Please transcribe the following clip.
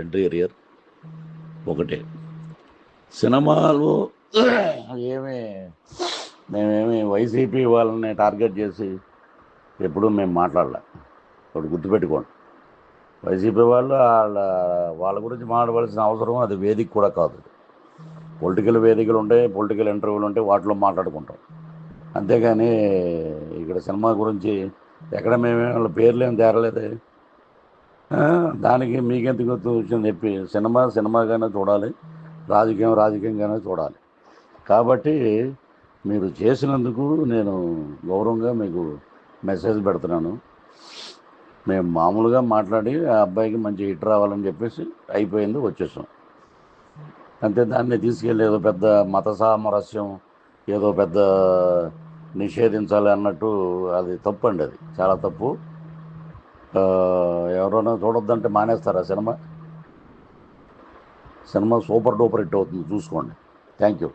Interior ఒకటే. సినిమాలు ఏమి మేమేమి వైసీపీ వాళ్ళని టార్గెట్ చేసి ఎప్పుడూ మేము మాట్లాడలే. ఒకటి గుర్తుపెట్టుకోండి, వైసీపీ వాళ్ళు వాళ్ళ గురించి మాట్లాడవలసిన అవసరం అది వేదిక కూడా కాదు. పొలిటికల్ వేదికలు ఉంటాయి, పొలిటికల్ ఇంటర్వ్యూలు ఉంటాయి, వాటిలో మాట్లాడుకుంటాం. అంతేగాని ఇక్కడ సినిమా గురించి ఎక్కడ మేము వాళ్ళ పేర్లు ఏం తేరలేదు. దానికి మీకెందుకు వచ్చింది చెప్పి, సినిమా సినిమాగానే చూడాలి, రాజకీయం రాజకీయంగానే చూడాలి. కాబట్టి మీరు చేసినందుకు నేను గౌరవంగా మీకు మెసేజ్ పెడుతున్నాను. మేము మామూలుగా మాట్లాడి ఆ అబ్బాయికి మంచి హిట్ రావాలని చెప్పేసి అయిపోయింది, వచ్చేసాం అంతే. దాన్ని తీసుకెళ్ళి ఏదో పెద్ద మత సామరస్యం, ఏదో పెద్ద నిషేధించాలి అన్నట్టు అది తప్పు అండి, అది చాలా తప్పు. ఎవరైనా చూడొద్దంటే మానేస్తారా cinema? Cinema super duper hit అవుతుంది, చూసుకోండి. Thank you.